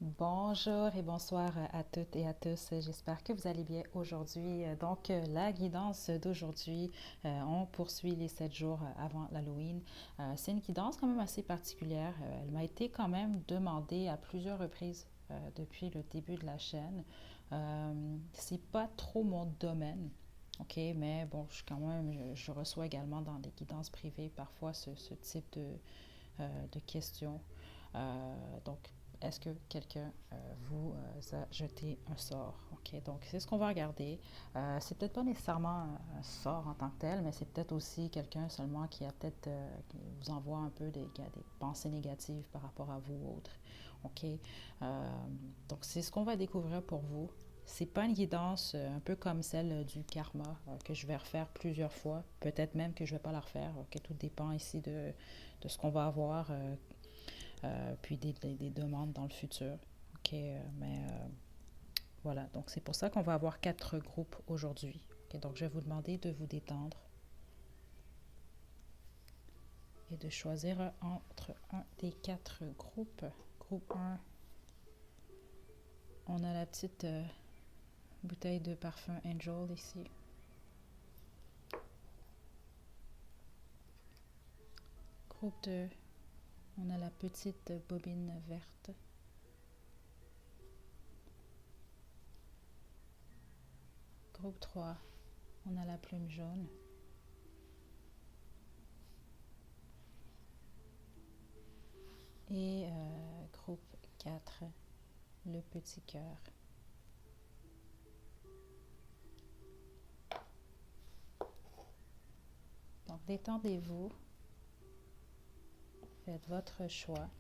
Bonjour et bonsoir à toutes et à tous. J'espère que vous allez bien aujourd'hui. La guidance d'aujourd'hui, on poursuit les 7 jours avant l'Halloween. C'est une guidance quand même assez particulière. Elle m'a été quand même demandée à plusieurs reprises depuis le début de la chaîne. C'est pas trop mon domaine. OK, mais bon, je reçois également dans des guidances privées parfois ce type de questions. Donc, est-ce que quelqu'un vous a jeté un sort? OK, donc c'est ce qu'on va regarder. C'est peut-être pas nécessairement un sort en tant que tel, mais c'est peut-être aussi quelqu'un seulement qui vous envoie un peu qui a des pensées négatives par rapport à vous ou autres. OK, donc c'est ce qu'on va découvrir pour vous. C'est pas une guidance un peu comme celle du karma que je vais refaire plusieurs fois. Peut-être même que je vais pas la refaire. OK, tout dépend ici de ce qu'on va avoir puis des demandes dans le futur. OK, voilà, donc c'est pour ça qu'on va avoir 4 groupes aujourd'hui. OK, donc je vais vous demander de vous détendre et de choisir entre un des 4 groupes. Groupe 1, on a la petite bouteille de parfum Angel ici. Groupe 2, on a la petite bobine verte. Groupe 3, on a la plume jaune. Et groupe 4, le petit cœur. Donc détendez-vous, faites votre choix.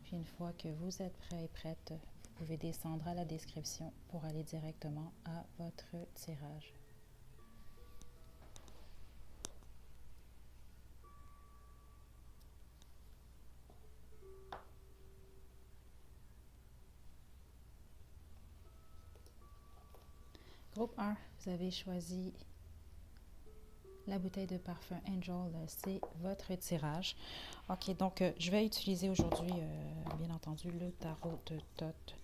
Puis une fois que vous êtes prêt et prête, vous pouvez descendre à la description pour aller directement à votre tirage. Groupe 1, vous avez choisi la bouteille de parfum Angel, c'est votre tirage. OK, donc je vais utiliser aujourd'hui, bien entendu, le tarot de Thoth.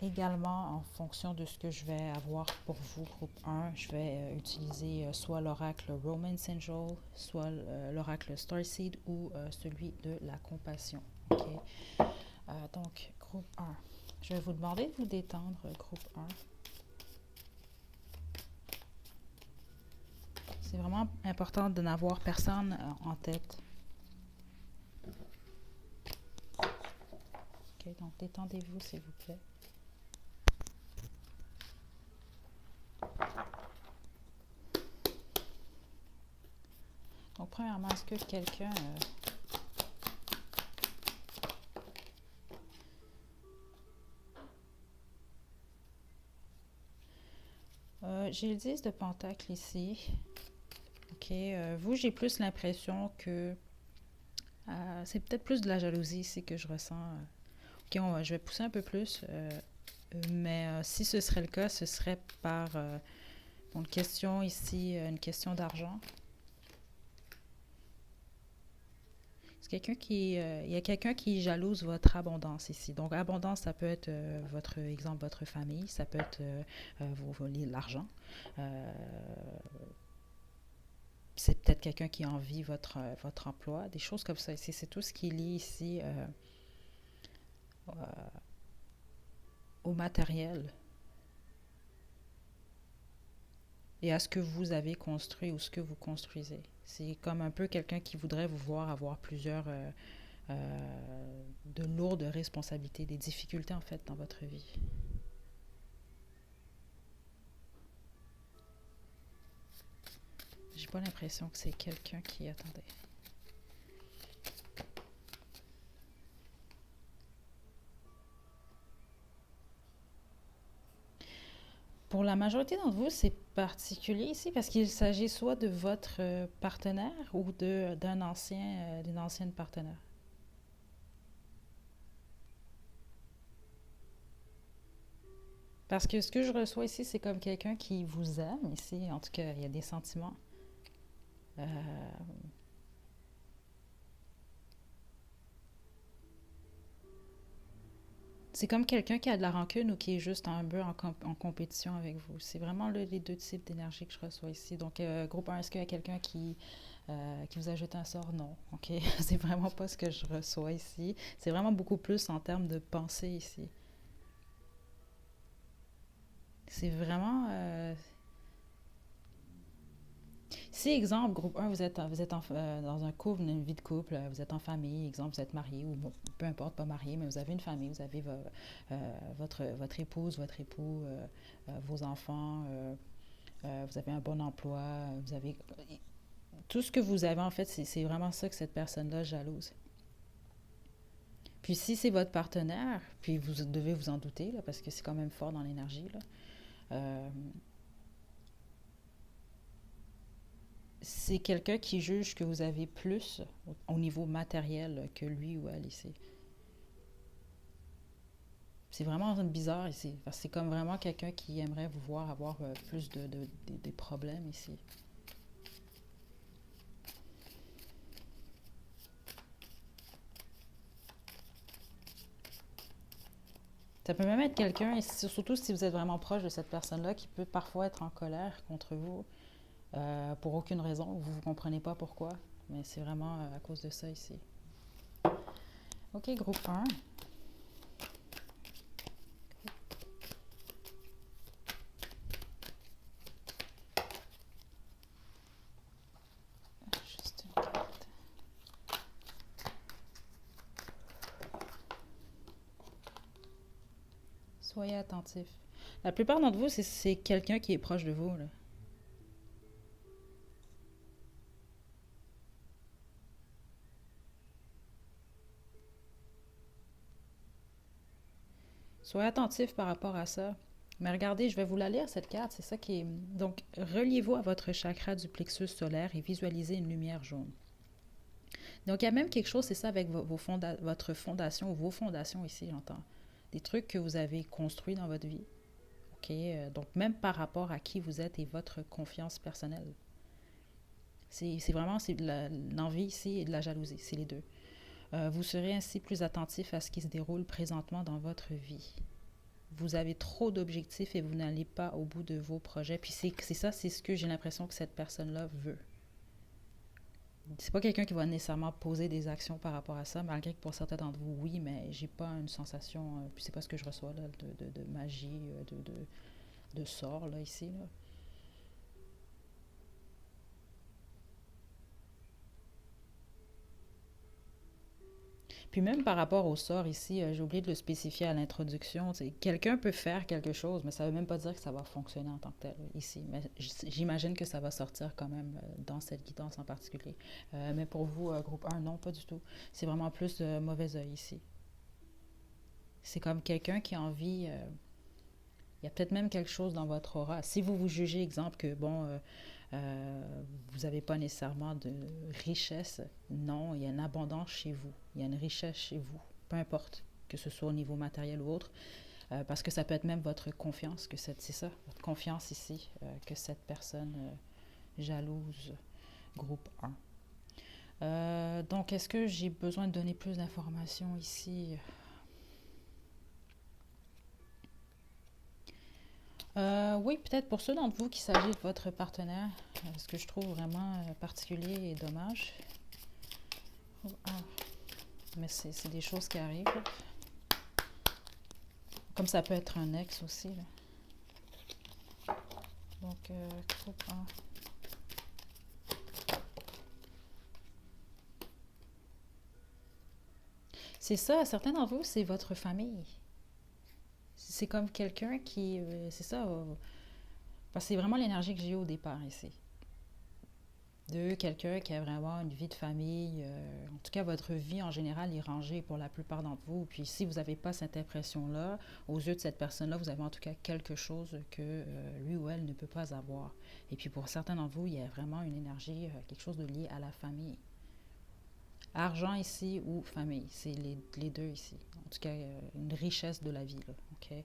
Également, en fonction de ce que je vais avoir pour vous, groupe 1, je vais utiliser soit l'oracle Romance Angel, soit l'oracle Starseed ou celui de la compassion. OK, donc groupe 1. Je vais vous demander de vous détendre, groupe 1. C'est vraiment important de n'avoir personne en tête. OK, donc détendez-vous, s'il vous plaît. Donc, premièrement, est-ce que quelqu'un... j'ai le 10 de pentacle ici. OK, vous, j'ai plus l'impression que... c'est peut-être plus de la jalousie ici que je ressens. OK, je vais pousser un peu plus. Mais si ce serait le cas, ce serait par une question ici, une question d'argent. Il y a quelqu'un qui jalouse votre abondance ici. Donc, abondance, ça peut être votre exemple, votre famille, ça peut être l'argent. C'est peut-être quelqu'un qui envie votre emploi, des choses comme ça ici. C'est tout ce qui est lié ici au matériel et à ce que vous avez construit ou ce que vous construisez. C'est comme un peu quelqu'un qui voudrait vous voir avoir plusieurs de lourdes responsabilités, des difficultés en fait dans votre vie. J'ai pas l'impression que c'est quelqu'un qui attendait. Pour la majorité d'entre vous, c'est particulier ici parce qu'il s'agit soit de votre partenaire ou d'une ancienne partenaire. Parce que ce que je reçois ici, c'est comme quelqu'un qui vous aime ici. En tout cas, il y a des sentiments. Euh, C'est comme quelqu'un qui a de la rancune ou qui est juste un peu en compétition avec vous. C'est vraiment les deux types d'énergie que je reçois ici. Donc, groupe 1, est-ce qu'il y a quelqu'un qui vous a jeté un sort? Non. OK? C'est vraiment pas ce que je reçois ici. C'est vraiment beaucoup plus en termes de pensée ici. C'est vraiment... si, exemple, groupe 1, dans un couple, une vie de couple, vous êtes en famille, exemple, vous êtes marié ou bon, peu importe, pas marié, mais vous avez une famille, vous avez votre épouse, votre époux, vos enfants, vous avez un bon emploi, vous avez... Tout ce que vous avez, en fait, c'est vraiment ça que cette personne-là jalouse. Puis si c'est votre partenaire, puis vous devez vous en douter, là, parce que c'est quand même fort dans l'énergie, là, euh, c'est quelqu'un qui juge que vous avez plus au niveau matériel que lui ou elle ici. C'est vraiment bizarre ici, parce que c'est comme vraiment quelqu'un qui aimerait vous voir avoir plus des problèmes ici. Ça peut même être quelqu'un, et surtout si vous êtes vraiment proche de cette personne-là, qui peut parfois être en colère contre vous pour aucune raison. Vous ne comprenez pas pourquoi, mais c'est vraiment à cause de ça ici. OK, groupe 1. Juste une carte. Soyez attentifs. La plupart d'entre vous, c'est quelqu'un qui est proche de vous, là. Soyez attentifs par rapport à ça. Mais regardez, je vais vous la lire, cette carte. C'est ça qui est... Donc, reliez-vous à votre chakra du plexus solaire et visualisez une lumière jaune. Donc, il y a même quelque chose, c'est ça, avec votre fondation ou vos fondations ici, j'entends. Des trucs que vous avez construits dans votre vie. OK? Donc, même par rapport à qui vous êtes et votre confiance personnelle. C'est vraiment l'envie ici et de la jalousie. C'est les deux. Vous serez ainsi plus attentif à ce qui se déroule présentement dans votre vie. Vous avez trop d'objectifs et vous n'allez pas au bout de vos projets. Puis c'est ça, c'est ce que j'ai l'impression que cette personne-là veut. C'est pas quelqu'un qui va nécessairement poser des actions par rapport à ça, malgré que pour certains d'entre vous, oui, mais j'ai pas une sensation, puis c'est pas ce que je reçois là, de magie, de sort là, ici. Là. Puis même par rapport au sort ici, j'ai oublié de le spécifier à l'introduction. Quelqu'un peut faire quelque chose, mais ça ne veut même pas dire que ça va fonctionner en tant que tel ici. Mais j'imagine que ça va sortir quand même dans cette guidance en particulier. Mais pour vous, groupe 1, non, pas du tout. C'est vraiment plus de mauvais œil ici. C'est comme quelqu'un qui a envie... il y a peut-être même quelque chose dans votre aura. Si vous vous jugez, exemple, que bon, vous n'avez pas nécessairement de richesse, non, il y a une abondance chez vous. Il y a une richesse chez vous, peu importe, que ce soit au niveau matériel ou autre, parce que ça peut être même votre confiance, c'est ça, votre confiance ici, que cette personne jalouse, groupe 1. Donc, est-ce que j'ai besoin de donner plus d'informations ici? Oui, peut-être pour ceux d'entre vous qui s'agit de votre partenaire, ce que je trouve vraiment particulier et dommage. Ah, mais c'est des choses qui arrivent. Là. Comme ça peut être un ex aussi. Là. Donc, groupe 1. C'est ça, certains d'entre vous, c'est votre famille. C'est comme quelqu'un qui... c'est ça, parce que c'est vraiment l'énergie que j'ai eue au départ ici. De quelqu'un qui a vraiment une vie de famille, en tout cas votre vie en général est rangée pour la plupart d'entre vous. Puis si vous n'avez pas cette impression-là, aux yeux de cette personne-là, vous avez en tout cas quelque chose que lui ou elle ne peut pas avoir. Et puis pour certains d'entre vous, il y a vraiment une énergie, quelque chose de lié à la famille. Argent ici ou famille, c'est les deux ici. En tout cas, une richesse de la vie. Là, okay?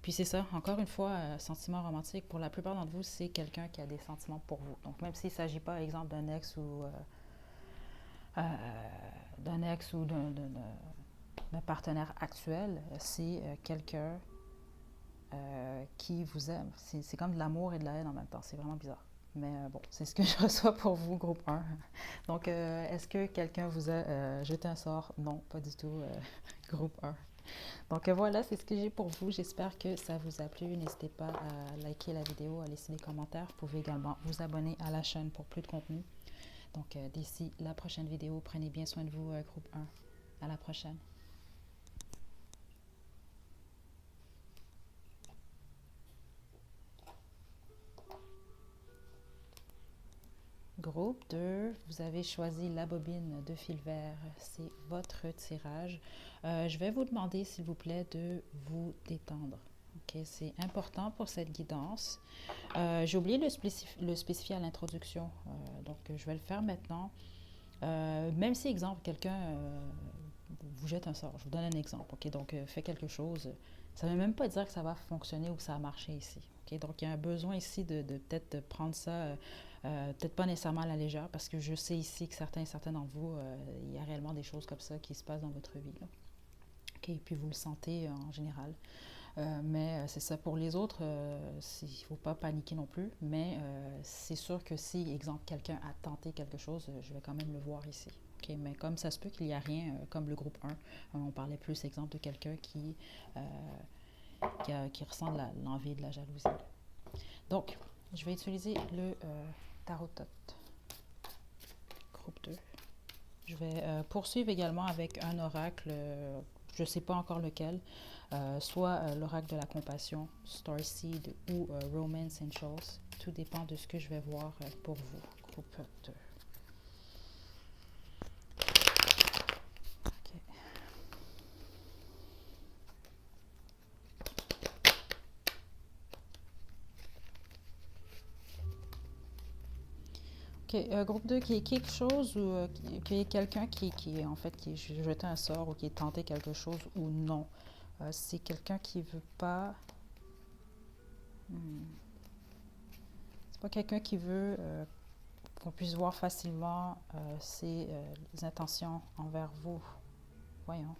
Puis c'est ça, encore une fois, sentiment romantique, pour la plupart d'entre vous, c'est quelqu'un qui a des sentiments pour vous. Donc même s'il ne s'agit pas, exemple, d'un ex ou d'un le partenaire actuel, c'est quelqu'un qui vous aime. C'est comme de l'amour et de la haine en même temps. C'est vraiment bizarre. Mais bon, c'est ce que je reçois pour vous, groupe 1. Donc, est-ce que quelqu'un vous a jeté un sort? Non, pas du tout, groupe 1. Donc voilà, c'est ce que j'ai pour vous. J'espère que ça vous a plu. N'hésitez pas à liker la vidéo, à laisser des commentaires. Vous pouvez également vous abonner à la chaîne pour plus de contenu. Donc d'ici la prochaine vidéo, prenez bien soin de vous, groupe 1. À la prochaine. Groupe 2, vous avez choisi la bobine de fil vert. C'est votre tirage. Je vais vous demander, s'il vous plaît, de vous détendre. Okay, c'est important pour cette guidance. J'ai oublié de le spécifier à l'introduction, donc je vais le faire maintenant. Même si, exemple, quelqu'un vous jette un sort, je vous donne un exemple. Okay, donc, fait quelque chose. Ça ne veut même pas dire que ça va fonctionner ou que ça a marché ici. Okay, donc, il y a un besoin ici de peut-être prendre ça, peut-être pas nécessairement à la légère, parce que je sais ici que certains d'entre vous, il y a réellement des choses comme ça qui se passent dans votre vie. Là. Okay, et puis, vous le sentez en général. Mais c'est ça. Pour les autres, il ne faut pas paniquer non plus. Mais c'est sûr que si, exemple, quelqu'un a tenté quelque chose, je vais quand même le voir ici. Okay? Mais comme ça se peut qu'il n'y a rien, comme le groupe 1, on parlait plus, exemple, de quelqu'un qui ressent l'envie de la jalousie. Donc, je vais utiliser le tarot tot, groupe 2. Je vais poursuivre également avec un oracle, je ne sais pas encore lequel, soit l'oracle de la compassion, Starseed ou Romance Angels. Tout dépend de ce que je vais voir pour vous, groupe 2. Ok, groupe 2, qui est quelque chose ou qui est quelqu'un qui en fait qui est jeté un sort ou qui est tenté quelque chose ou non. C'est quelqu'un qui veut pas. C'est pas quelqu'un qui veut qu'on puisse voir facilement ses intentions envers vous. Voyons.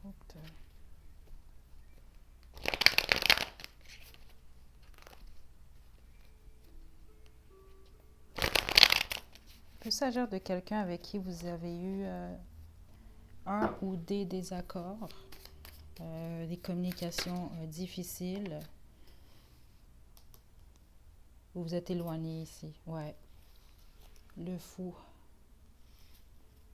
Groupe 2. Il peut s'agir de quelqu'un avec qui vous avez eu un ou des désaccords, des communications difficiles. Vous vous êtes éloigné ici. Ouais. Le fou.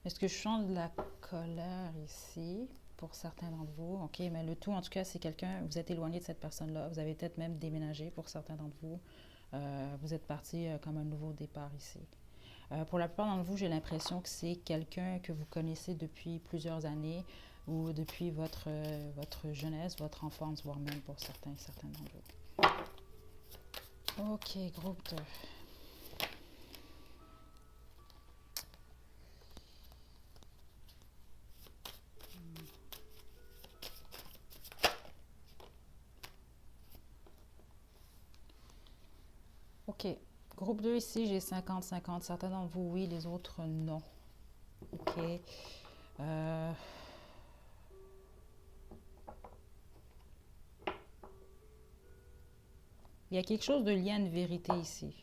Est-ce que je sens de la colère ici pour certains d'entre vous? Ok, mais le tout, en tout cas, c'est quelqu'un, vous êtes éloigné de cette personne-là. Vous avez peut-être même déménagé pour certains d'entre vous. Vous êtes parti comme un nouveau départ ici. Pour la plupart d'entre vous, j'ai l'impression que c'est quelqu'un que vous connaissez depuis plusieurs années ou depuis votre jeunesse, votre enfance, voire même pour certains d'entre vous. Ok, groupe 2. Ok, groupe 2 ici, j'ai 50-50. Certains d'entre vous, oui, les autres, non. Ok. Il y a quelque chose de lié à une vérité ici.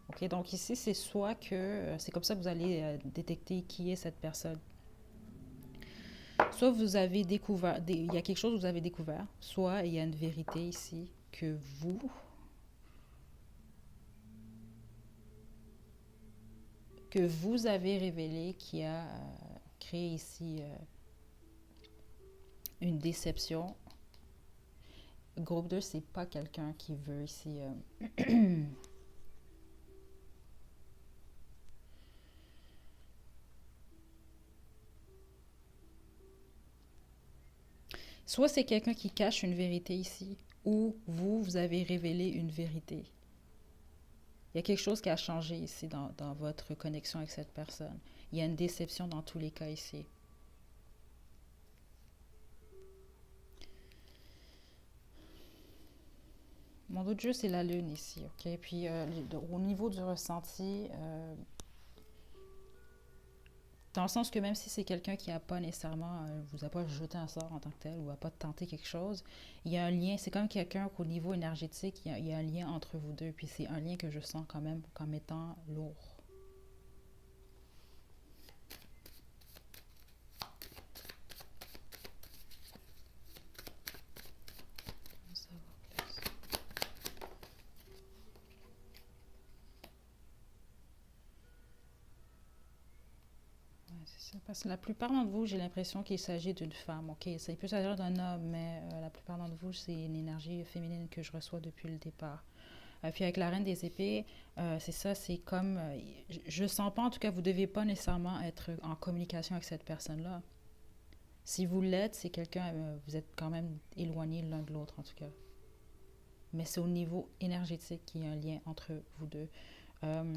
Ok, donc ici, c'est soit que, c'est comme ça que vous allez détecter qui est cette personne. Soit vous avez découvert, il y a quelque chose que vous avez découvert, soit il y a une vérité ici que vous avez révélée qui a créé ici une déception. Groupe 2, c'est pas quelqu'un qui veut ici soit c'est quelqu'un qui cache une vérité ici, ou vous avez révélé une vérité. Il y a quelque chose qui a changé ici dans votre connexion avec cette personne. Il y a une déception dans tous les cas ici. Mon autre jeu, c'est la lune ici, ok? Puis au niveau du ressenti, dans le sens que même si c'est quelqu'un qui n'a pas nécessairement, vous a pas jeté un sort en tant que tel ou a pas tenté quelque chose, il y a un lien, c'est comme quelqu'un qu'au niveau énergétique, il y a un lien entre vous deux, puis c'est un lien que je sens quand même comme étant lourd. Ça va plus. Ouais, c'est ça, parce que la plupart d'entre vous, j'ai l'impression qu'il s'agit d'une femme, ok? Ça peut s'agir d'un homme, mais la plupart d'entre vous, c'est une énergie féminine que je reçois depuis le départ. Puis avec la reine des épées, c'est ça, c'est comme... je sens pas, en tout cas, vous devez pas nécessairement être en communication avec cette personne-là. Si vous l'êtes, c'est quelqu'un, vous êtes quand même éloigné l'un de l'autre, en tout cas. Mais c'est au niveau énergétique qu'il y a un lien entre vous deux. Euh,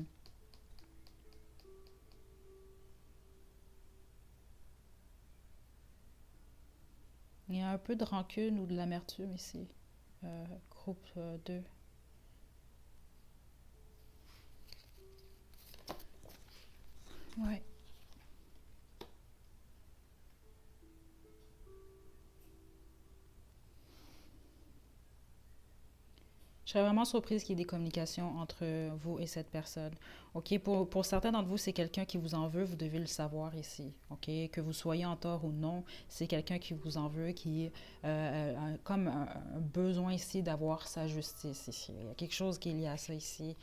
il y a un peu de rancune ou de l'amertume ici. Groupe 2. Ouais. Je serais vraiment surprise qu'il y ait des communications entre vous et cette personne. OK, pour certains d'entre vous, c'est quelqu'un qui vous en veut, vous devez le savoir ici. OK, que vous soyez en tort ou non, c'est quelqu'un qui vous en veut, qui comme un besoin ici d'avoir sa justice ici. Il y a quelque chose qui est lié à ça ici.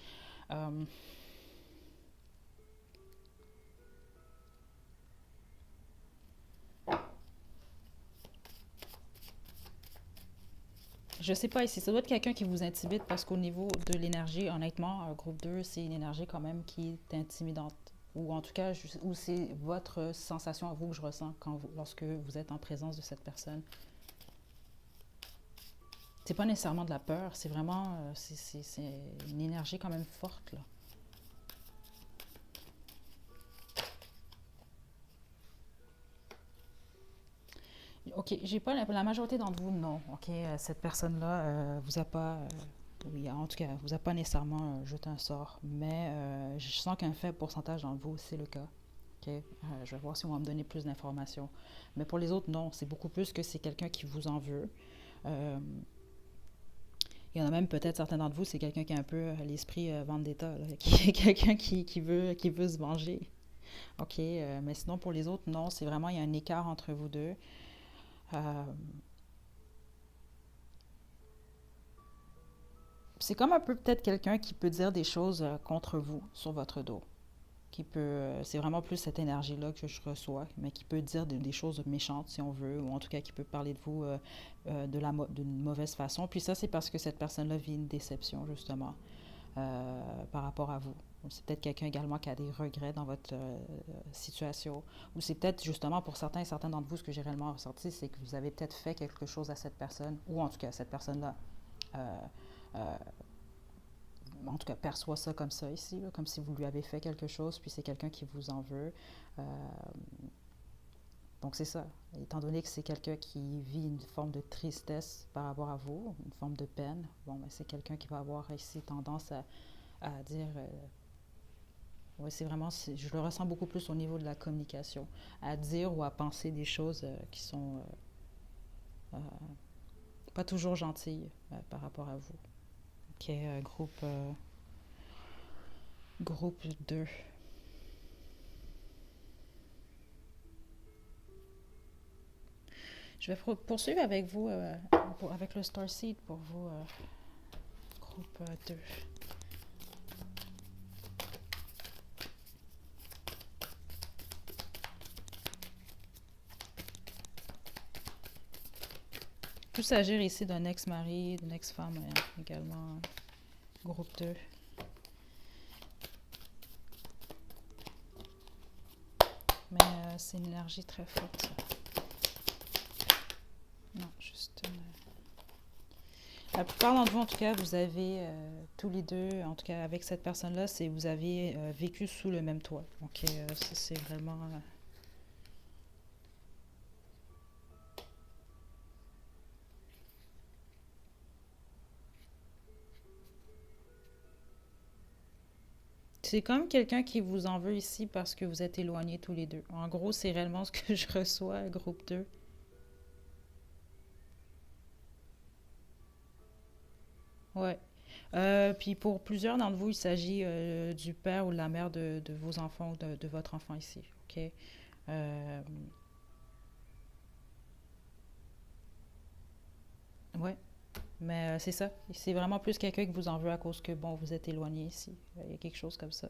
Euh, je sais pas ici, ça doit être quelqu'un qui vous intimide parce qu'au niveau de l'énergie, honnêtement, un groupe 2, c'est une énergie quand même qui est intimidante. Ou en tout cas, ou c'est votre sensation à vous que je ressens lorsque vous êtes en présence de cette personne. C'est pas nécessairement de la peur, c'est vraiment c'est une énergie quand même forte là. Ok, j'ai pas la majorité d'entre vous non. Ok, cette personne-là vous a pas, oui, en tout cas, vous a pas nécessairement jeté un sort, mais je sens qu'un faible pourcentage d'entre vous c'est le cas. Ok, je vais voir si on va me donner plus d'informations. Mais pour les autres non, c'est beaucoup plus que c'est quelqu'un qui vous en veut. Euh, Il y en a même peut-être certains d'entre vous, c'est quelqu'un qui a un peu l'esprit vendetta, là, quelqu'un qui veut se venger. OK, mais sinon pour les autres, non, c'est vraiment, il y a un écart entre vous deux. Euh, c'est comme un peu peut-être quelqu'un qui peut dire des choses contre vous sur votre dos. C'est vraiment plus cette énergie-là que je reçois, mais qui peut dire des choses méchantes si on veut, ou en tout cas qui peut parler de vous d'une mauvaise façon. Puis ça, c'est parce que cette personne-là vit une déception, justement. Par rapport à vous. C'est peut-être quelqu'un également qui a des regrets dans votre situation. Ou c'est peut-être justement pour certains et certains d'entre vous, ce que j'ai réellement ressorti, c'est que vous avez peut-être fait quelque chose à cette personne, ou en tout cas cette personne-là, euh, euh, en tout cas perçoit ça comme ça ici, là, comme si vous lui avez fait quelque chose, puis c'est quelqu'un qui vous en veut. Euh, donc c'est ça. Étant donné que c'est quelqu'un qui vit une forme de tristesse par rapport à vous, une forme de peine, bon, ben, c'est quelqu'un qui va avoir ici tendance à dire ouais, c'est vraiment, je le ressens beaucoup plus au niveau de la communication, à dire ou à penser des choses qui sont euh, pas toujours gentilles par rapport à vous. Ok, groupe 2. Je vais poursuivre avec vous, avec le Star Seed pour vous, groupe 2. Tout s'agir ici d'un ex-mari, d'une ex-femme également, groupe 2. Mais c'est une énergie très forte, ça. Non, juste une... La plupart d'entre vous, en tout cas, vous avez tous les deux, en tout cas avec cette personne-là, c'est vous avez vécu sous le même toit. Donc, ça, c'est vraiment... c'est comme quelqu'un qui vous en veut ici parce que vous êtes éloignés tous les deux. En gros, c'est réellement ce que je reçois, groupe 2. Ouais. Puis pour plusieurs d'entre vous, il s'agit du père ou de la mère de vos enfants ou de votre enfant ici. OK? Euh, ouais. Mais c'est ça. C'est vraiment plus quelqu'un qui vous en veut à cause que, bon, vous êtes éloigné ici. Il y a quelque chose comme ça.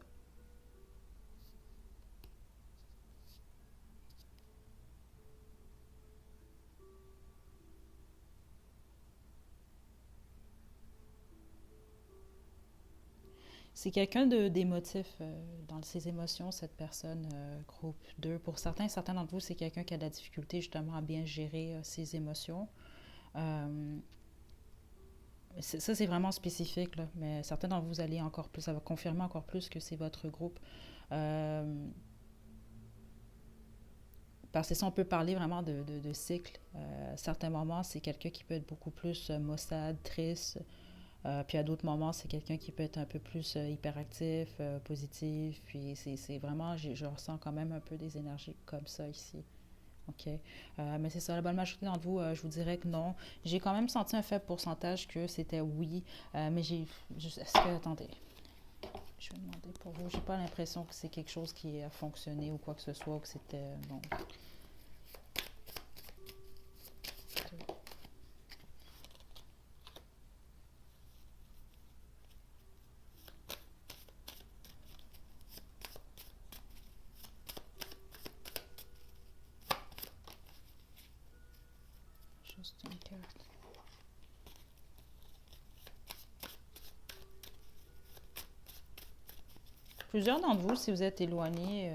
C'est quelqu'un d'émotif dans ses émotions, cette personne, groupe 2. Pour certains d'entre vous, c'est quelqu'un qui a de la difficulté justement à bien gérer ses émotions. Euh, Ça, c'est vraiment spécifique, là, mais certains d'entre vous, allez encore plus, ça va confirmer encore plus que c'est votre groupe. Euh, Parce que si on peut parler vraiment de cycle, à certains moments, c'est quelqu'un qui peut être beaucoup plus maussade, triste, puis à d'autres moments, c'est quelqu'un qui peut être un peu plus hyperactif, positif, puis c'est vraiment, je ressens quand même un peu des énergies comme ça ici. OK. Mais c'est ça, la bonne majorité d'entre vous, je vous dirais que non. J'ai quand même senti un faible pourcentage que c'était oui, mais est-ce que, attendez, je vais demander pour vous. J'ai pas l'impression que c'est quelque chose qui a fonctionné ou quoi que ce soit, ou que c'était, non. Juste une carte. Plusieurs d'entre vous, si vous êtes éloignés,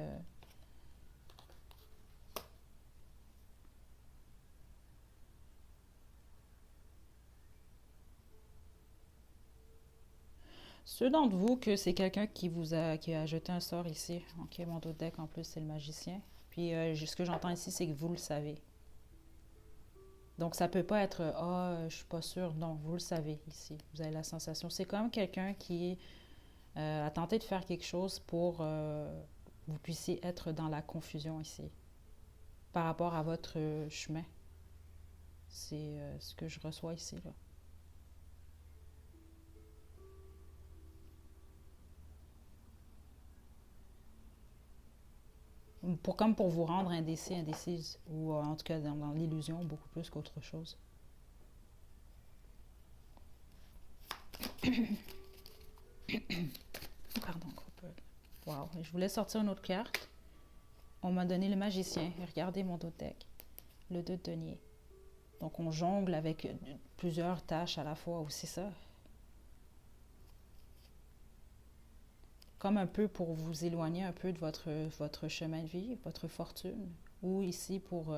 ceux d'entre vous que c'est quelqu'un qui a jeté un sort ici. Ok, mon dos de deck en plus c'est le magicien. Puis ce que j'entends ici c'est que vous le savez. Donc ça peut pas être je suis pas sûre. Non, vous le savez ici. Vous avez la sensation. C'est comme quelqu'un qui a tenté de faire quelque chose pour vous puissiez être dans la confusion ici par rapport à votre chemin. C'est ce que je reçois ici là. Comme pour vous rendre indécis, indécise, ou en tout cas dans l'illusion beaucoup plus qu'autre chose. Pardon, groupe. Wow, je voulais sortir une autre carte. On m'a donné le magicien. Et regardez mon dos de deck. Le 2 de denier. Donc on jongle avec plusieurs tâches à la fois aussi ça. Comme un peu pour vous éloigner un peu de votre chemin de vie, votre fortune. Ou ici pour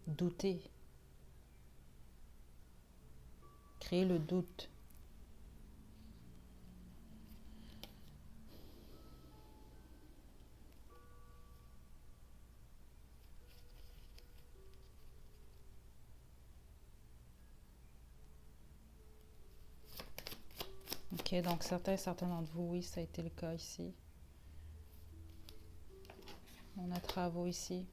douter. Créer le doute. Ok, donc certains d'entre vous, oui, ça a été le cas ici. On a travaux ici.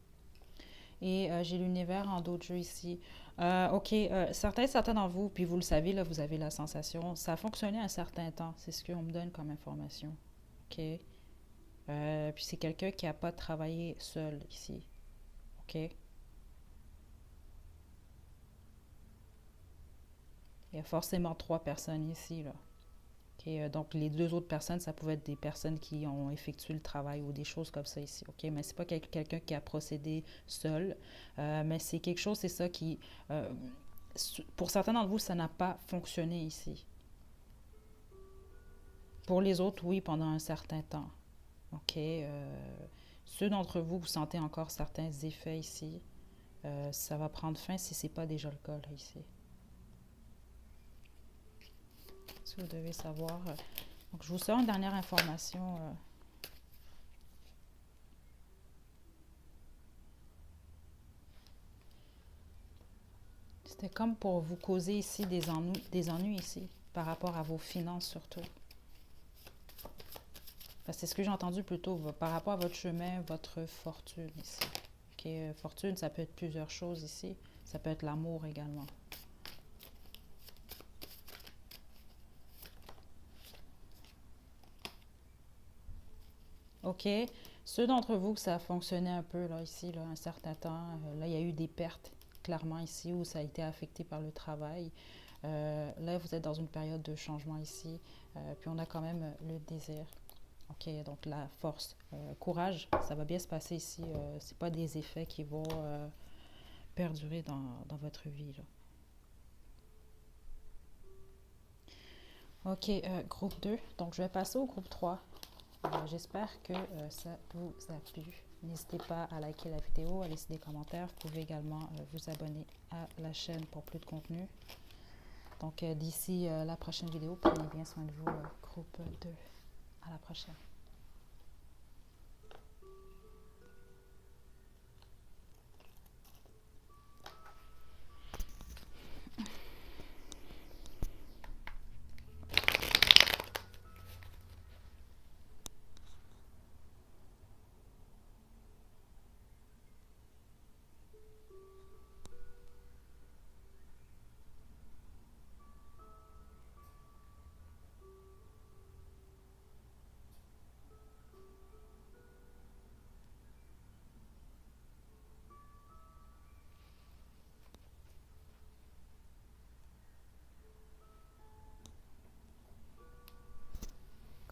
Et j'ai l'univers en d'autres jeux ici. Ok, certains d'entre vous, puis vous le savez, là, vous avez la sensation, ça a fonctionné un certain temps. C'est ce qu'on me donne comme information. Ok. Puis c'est quelqu'un qui n'a pas travaillé seul ici. Ok. Il y a forcément trois personnes ici, là. Ok, donc les deux autres personnes, ça pouvait être des personnes qui ont effectué le travail ou des choses comme ça ici. Ok, mais c'est pas quelqu'un qui a procédé seul, mais c'est quelque chose, c'est ça qui, euh, pour certains d'entre vous, ça n'a pas fonctionné ici. Pour les autres, oui, pendant un certain temps. Ok, ceux d'entre vous, vous sentez encore certains effets ici. Ça va prendre fin si c'est pas déjà le cas là ici. Si vous devez savoir. Donc, je vous sors une dernière information. C'est comme pour vous causer ici des ennuis ici, par rapport à vos finances surtout. C'est ce que j'ai entendu plus tôt, par rapport à votre chemin, votre fortune ici. Okay, fortune, ça peut être plusieurs choses ici. Ça peut être l'amour également. OK. Ceux d'entre vous que ça a fonctionné un peu là, ici, là, un certain temps, là, il y a eu des pertes, clairement ici, où ça a été affecté par le travail. Là, vous êtes dans une période de changement ici. Puis on a quand même le désir. OK, donc la force. Courage, ça va bien se passer ici. Ce n'est pas des effets qui vont perdurer dans votre vie, là. OK, groupe 2. Donc, je vais passer au groupe 3. J'espère que ça vous a plu. N'hésitez pas à liker la vidéo, à laisser des commentaires. Vous pouvez également vous abonner à la chaîne pour plus de contenu. Donc, d'ici la prochaine vidéo, prenez bien soin de vous, groupe 2. À la prochaine.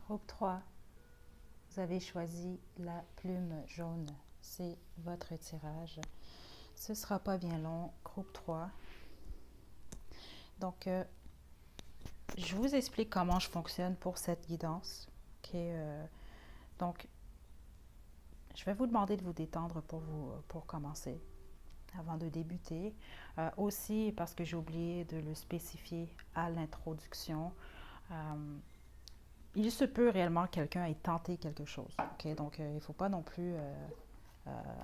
Groupe 3, vous avez choisi la plume jaune. C'est votre tirage. Ce ne sera pas bien long. Groupe 3. Donc, je vous explique comment je fonctionne pour cette guidance. Okay, donc, je vais vous demander de vous détendre pour commencer, avant de débuter. Aussi, parce que j'ai oublié de le spécifier à l'introduction, il se peut réellement que quelqu'un ait tenté quelque chose. Okay? Donc, il ne faut pas non plus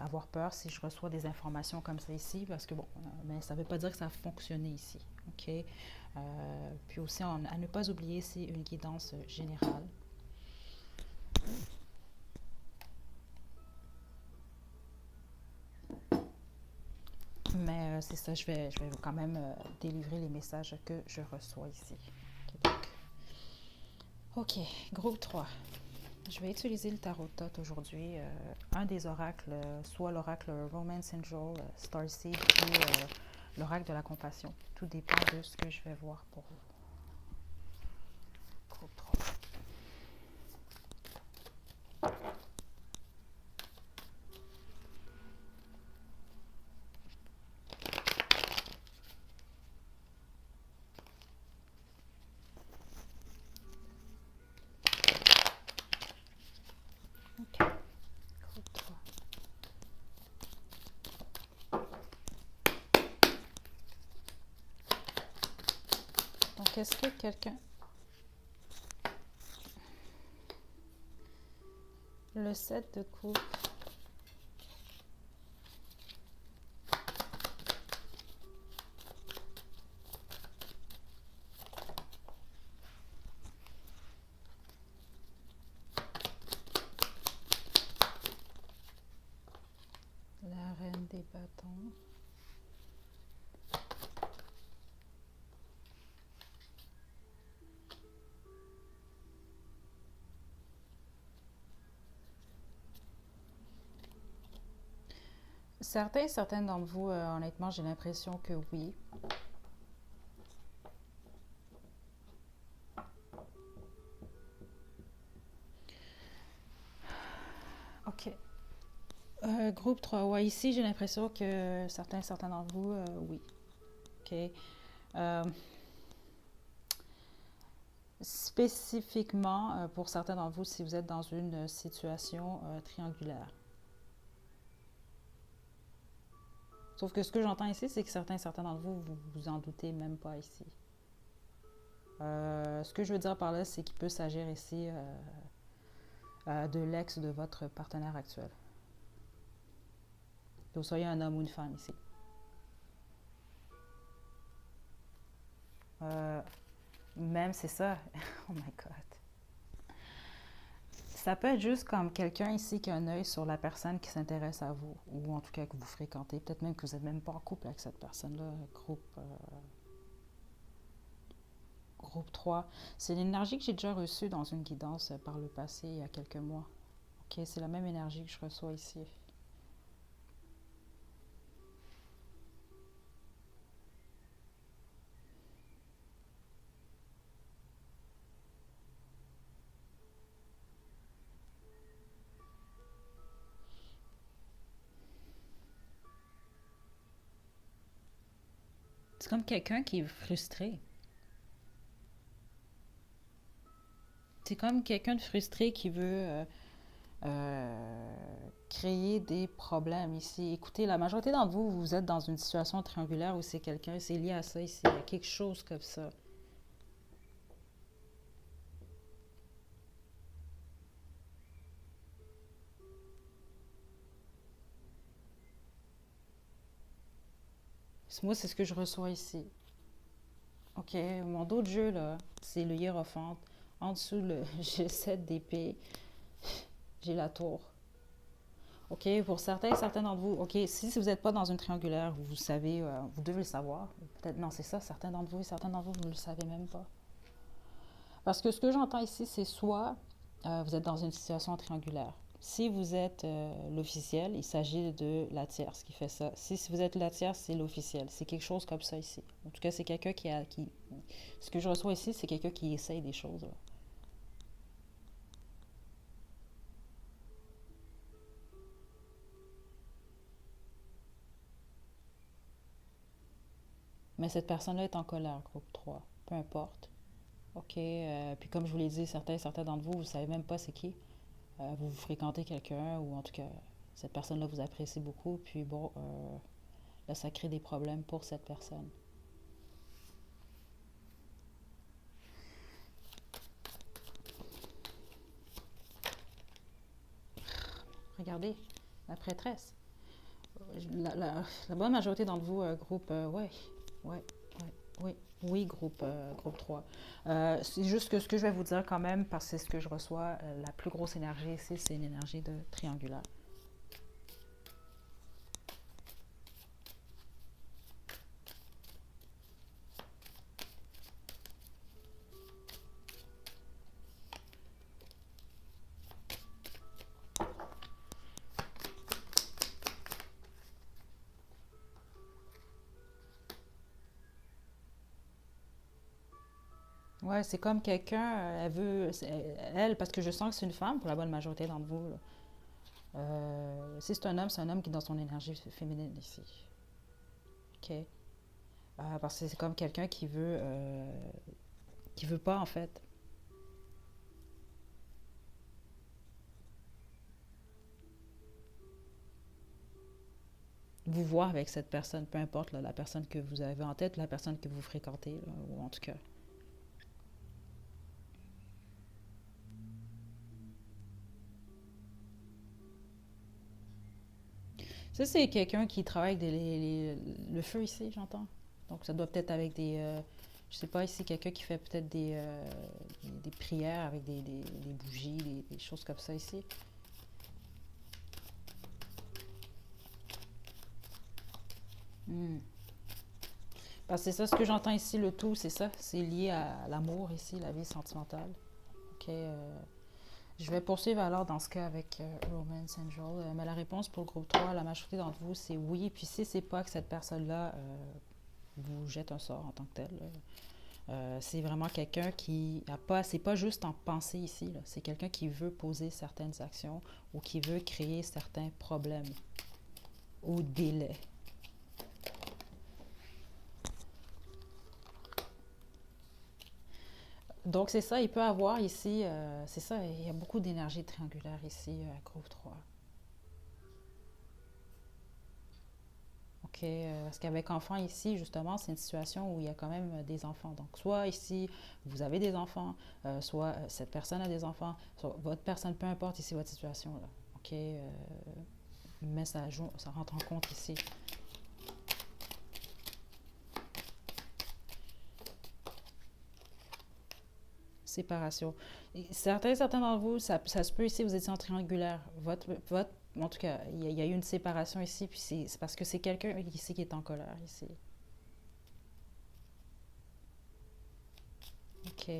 avoir peur si je reçois des informations comme ça ici, parce que bon, mais ça ne veut pas dire que ça a fonctionné ici. Okay? Puis aussi, à ne pas oublier, c'est une guidance générale. Mais c'est ça, je vais quand même délivrer les messages que je reçois ici. OK, groupe 3. Je vais utiliser le tarot de Thoth aujourd'hui. Un des oracles, soit l'oracle Romance Angel, Starseed ou l'oracle de la compassion. Tout dépend de ce que je vais voir pour vous. Groupe 3. OK, groupe 3. Donc, est-ce que quelqu'un... Le 7 de coupe. La reine des bâtons. Certaines d'entre vous, honnêtement, j'ai l'impression que oui. OK. Groupe 3, ouais, ici, j'ai l'impression que certains d'entre vous, oui. OK. Spécifiquement, pour certains d'entre vous, si vous êtes dans une situation triangulaire. Sauf que ce que j'entends ici, c'est que certains d'entre vous, vous vous en doutez même pas ici. Ce que je veux dire par là, c'est qu'il peut s'agir ici de l'ex de votre partenaire actuel. Que vous soyez un homme ou une femme ici. Euh, Même, c'est ça. Oh my God. Ça peut être juste comme quelqu'un ici qui a un œil sur la personne qui s'intéresse à vous, ou en tout cas que vous fréquentez. Peut-être même que vous n'êtes même pas en couple avec cette personne-là, groupe 3. C'est l'énergie que j'ai déjà reçue dans une guidance par le passé, il y a quelques mois. Ok, c'est la même énergie que je reçois ici. C'est comme quelqu'un qui est frustré. C'est comme quelqu'un de frustré qui veut euh, créer des problèmes ici. Écoutez, la majorité d'entre vous, vous êtes dans une situation triangulaire où c'est quelqu'un, c'est lié à ça ici. Il y a quelque chose comme ça. Moi, c'est ce que je reçois ici. Ok, mon dos de jeu, là, c'est le hiérophante. En dessous, j'ai 7 d'épée, j'ai la tour. OK, pour certains, certains d'entre vous, OK, si vous n'êtes pas dans une triangulaire, vous savez, vous devez le savoir. Peut-être, non, c'est ça, certains d'entre vous, vous ne le savez même pas. Parce que ce que j'entends ici, c'est soit vous êtes dans une situation triangulaire. Si vous êtes l'officiel, il s'agit de la tierce qui fait ça. Si vous êtes la tierce, c'est l'officiel. C'est quelque chose comme ça ici. En tout cas, c'est quelqu'un qui... Ce que je reçois ici, c'est quelqu'un qui essaye des choses, là. Mais cette personne-là est en colère, groupe 3. Peu importe. OK. Puis comme je vous l'ai dit, certains d'entre vous, vous ne savez même pas c'est qui. Vous fréquentez quelqu'un ou en tout cas, cette personne-là vous apprécie beaucoup. Puis bon, là, ça crée des problèmes pour cette personne. Regardez, la prêtresse. La bonne majorité d'entre vous, groupe, ouais, ouais, ouais, oui, oui, groupe 3. C'est juste que ce que je vais vous dire quand même, parce que c'est ce que je reçois, la plus grosse énergie ici, c'est une énergie de triangulaire. Ouais, c'est comme quelqu'un, elle veut, elle, parce que je sens que c'est une femme pour la bonne majorité d'entre vous, là. Si c'est un homme qui est dans son énergie féminine ici. OK? Parce que c'est comme quelqu'un qui veut pas, en fait, vous voir avec cette personne, peu importe là, la personne que vous avez en tête, la personne que vous fréquentez, là, ou en tout cas. Ça, c'est quelqu'un qui travaille avec le feu ici, j'entends. Donc, ça doit peut-être avec je sais pas, ici, quelqu'un qui fait peut-être des prières avec des bougies, des choses comme ça ici. Hmm. Parce que c'est ça, ce que j'entends ici, le tout, c'est ça. C'est lié à l'amour ici, la vie sentimentale. OK. Je vais poursuivre alors dans ce cas avec Romance Angel. Mais la réponse pour le groupe 3, la majorité d'entre vous, c'est oui. Puis si c'est pas que cette personne-là vous jette un sort en tant que tel, c'est vraiment quelqu'un qui a pas, c'est pas juste en pensée ici, là. C'est quelqu'un qui veut poser certaines actions ou qui veut créer certains problèmes ou délais. Donc c'est ça, il peut avoir ici, c'est ça, il y a beaucoup d'énergie triangulaire ici, groupe 3. OK, parce qu'avec enfants ici, justement, c'est une situation où il y a quand même des enfants. Donc, soit ici, vous avez des enfants, soit cette personne a des enfants, soit votre personne, peu importe ici votre situation, là. OK, mais ça rentre en compte ici. séparation. Et certains d'entre vous, ça se peut ici, vous étiez en triangulaire. En tout cas, il y a eu une séparation ici, puis c'est parce que c'est quelqu'un ici qui est en colère, ici. OK.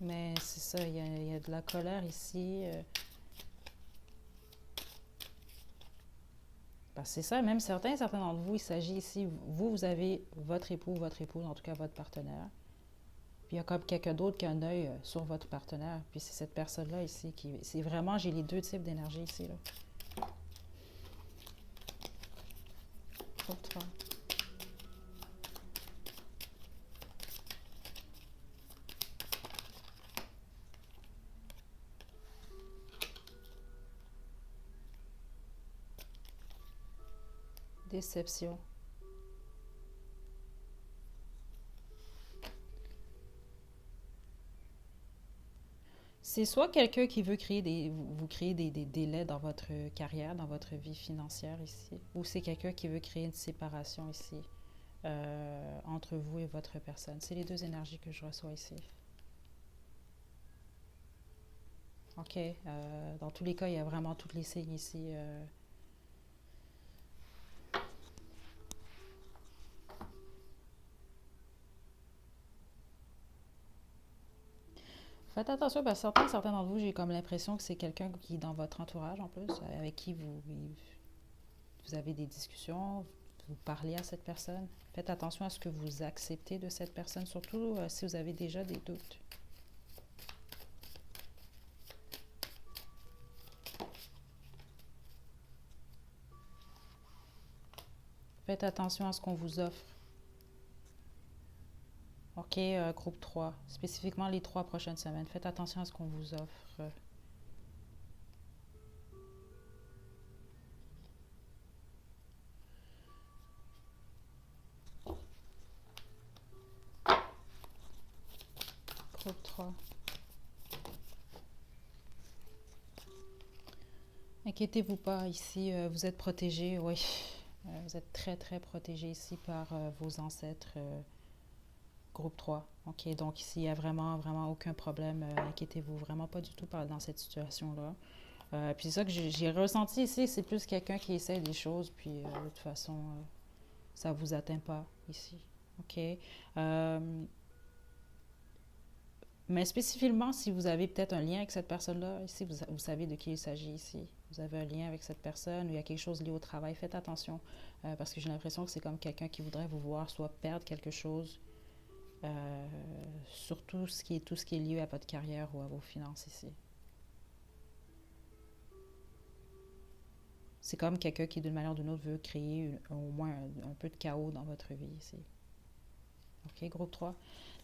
Mais c'est ça, il y a de la colère ici. Parce que c'est ça, même certains d'entre vous, il s'agit ici, vous avez votre épouse, en tout cas votre partenaire. Puis il y a comme quelqu'un d'autre qui a un œil sur votre partenaire. Puis c'est cette personne-là ici qui. C'est vraiment, j'ai les deux types d'énergie ici, là. Pour toi. Déception. C'est soit quelqu'un qui veut créer vous créer des délais dans votre carrière, dans votre vie financière ici, ou c'est quelqu'un qui veut créer une séparation ici entre vous et votre personne. C'est les deux énergies que je reçois ici. OK. Dans tous les cas, il y a vraiment toutes les signes ici. Faites attention, parce que certains d'entre vous, j'ai comme l'impression que c'est quelqu'un qui est dans votre entourage en plus, avec qui vous avez des discussions, vous parlez à cette personne. Faites attention à ce que vous acceptez de cette personne, surtout si vous avez déjà des doutes. Faites attention à ce qu'on vous offre. OK, groupe 3. Spécifiquement les 3 prochaines semaines. Faites attention à ce qu'on vous offre. Groupe 3. Inquiétez-vous pas, ici, vous êtes protégé, oui. Vous êtes très, très protégé ici par vos ancêtres. Groupe 3. OK, donc ici, il n'y a vraiment, vraiment aucun problème. Inquiétez-vous vraiment pas du tout dans cette situation-là. Puis c'est ça que j'ai ressenti ici, c'est plus quelqu'un qui essaie des choses, puis de toute façon, ça ne vous atteint pas ici. OK? Mais spécifiquement, si vous avez peut-être un lien avec cette personne-là, ici, vous savez de qui il s'agit ici. Vous avez un lien avec cette personne, ou il y a quelque chose lié au travail, faites attention, parce que j'ai l'impression que c'est comme quelqu'un qui voudrait vous voir soit perdre quelque chose, euh, surtout tout ce qui est lié à votre carrière ou à vos finances ici. C'est comme quelqu'un qui, d'une manière ou d'une autre, veut créer au moins un peu de chaos dans votre vie ici. OK, groupe 3.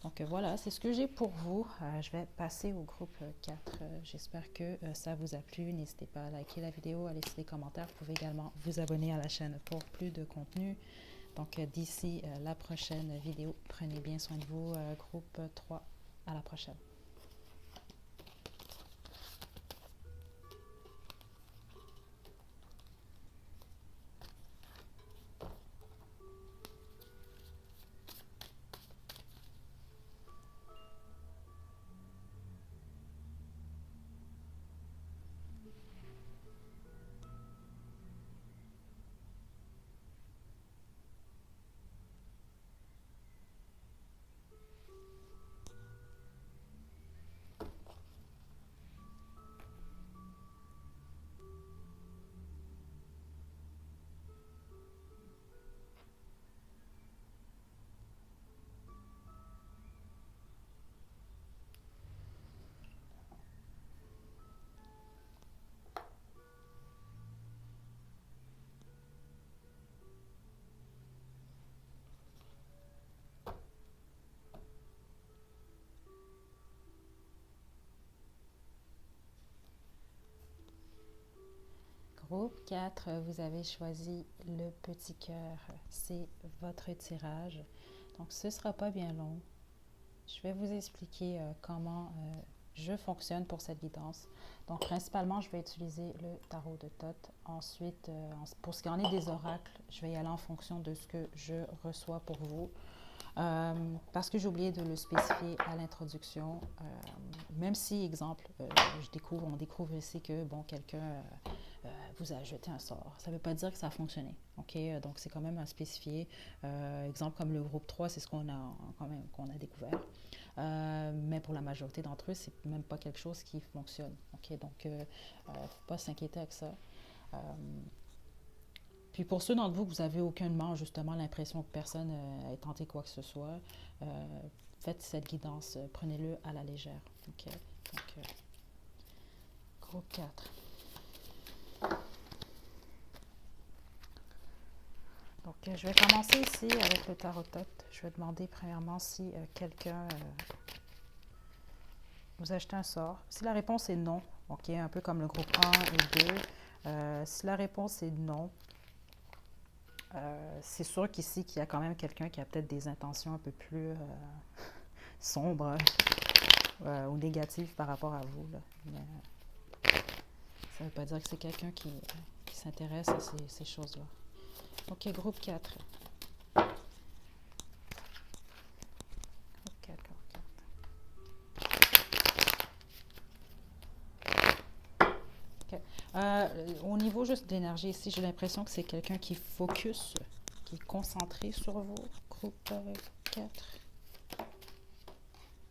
Donc voilà, c'est ce que j'ai pour vous. Je vais passer au groupe 4. J'espère que ça vous a plu. N'hésitez pas à liker la vidéo, à laisser des commentaires. Vous pouvez également vous abonner à la chaîne pour plus de contenu. Donc d'ici la prochaine vidéo, prenez bien soin de vous. Groupe 3, à la prochaine. Groupe 4, vous avez choisi le petit cœur. C'est votre tirage. Donc ce ne sera pas bien long. Je vais vous expliquer comment je fonctionne pour cette guidance. Donc, principalement, je vais utiliser le tarot de Thoth. Ensuite, pour ce qui en est des oracles, je vais y aller en fonction de ce que je reçois pour vous. Parce que j'ai oublié de le spécifier à l'introduction, même si, exemple, on découvre ici que, bon, quelqu'un vous a jeté un sort. Ça ne veut pas dire que ça a fonctionné, ok? Donc, c'est quand même à spécifier. Exemple comme le groupe 3, c'est ce qu'on a quand même qu'on a découvert. Mais pour la majorité d'entre eux, c'est même pas quelque chose qui fonctionne, ok? Donc, faut pas s'inquiéter avec ça. Puis pour ceux d'entre vous que vous avez aucunement justement l'impression que personne ait tenté quoi que ce soit, faites cette guidance, prenez-le à la légère. OK? Donc, groupe 4. Donc, je vais commencer ici avec le tarot Thoth. Je vais demander premièrement si quelqu'un vous a jeté un sort. Si la réponse est non, OK, un peu comme le groupe 1 et 2, si la réponse est non, c'est sûr qu'ici, qu'il y a quand même quelqu'un qui a peut-être des intentions un peu plus sombres ou négatives par rapport à vous. Là. Mais ça ne veut pas dire que c'est quelqu'un qui s'intéresse à ces choses-là. OK, groupe 4. Groupe 4, groupe 4. OK. Au niveau juste de l'énergie ici, j'ai l'impression que c'est quelqu'un qui focus, qui est concentré sur vous. Groupe 4.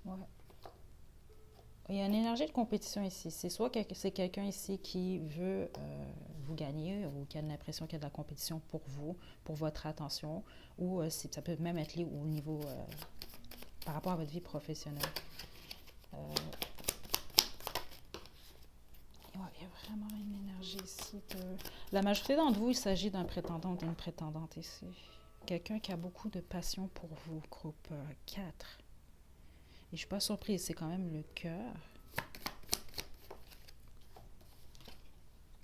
Ouais. Il y a une énergie de compétition ici. C'est soit que c'est quelqu'un ici qui veut vous gagner ou qui a l'impression qu'il y a de la compétition pour vous, pour votre attention, ou ça peut même être lié au niveau par rapport à votre vie professionnelle. Il y a vraiment une énergie ici. La majorité d'entre vous, il s'agit d'un prétendant ou d'une prétendante ici. Quelqu'un qui a beaucoup de passion pour vous, groupe 4. Et je ne suis pas surprise, c'est quand même le cœur.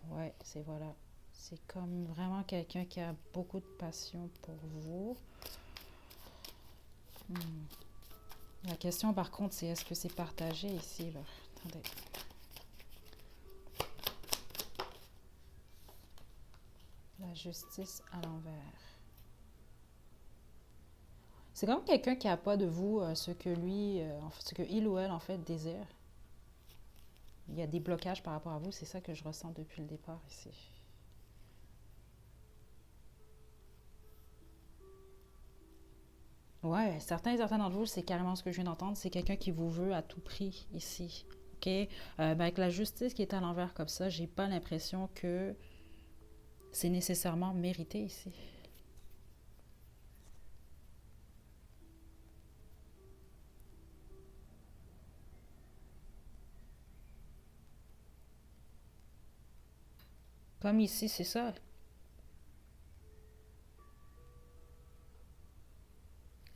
Ouais, voilà. C'est comme vraiment quelqu'un qui a beaucoup de passion pour vous. La question par contre, c'est est-ce que c'est partagé ici, là? Attendez. La justice à l'envers. C'est comme quelqu'un qui n'a pas de vous ce que lui, ce que il ou elle en fait désire. Il y a des blocages par rapport à vous, c'est ça que je ressens depuis le départ ici. Ouais, certains d'entre vous, c'est carrément ce que je viens d'entendre, c'est quelqu'un qui vous veut à tout prix ici. OK? Ben avec la justice qui est à l'envers comme ça, j'ai pas l'impression que c'est nécessairement mérité ici. Comme ici, c'est ça.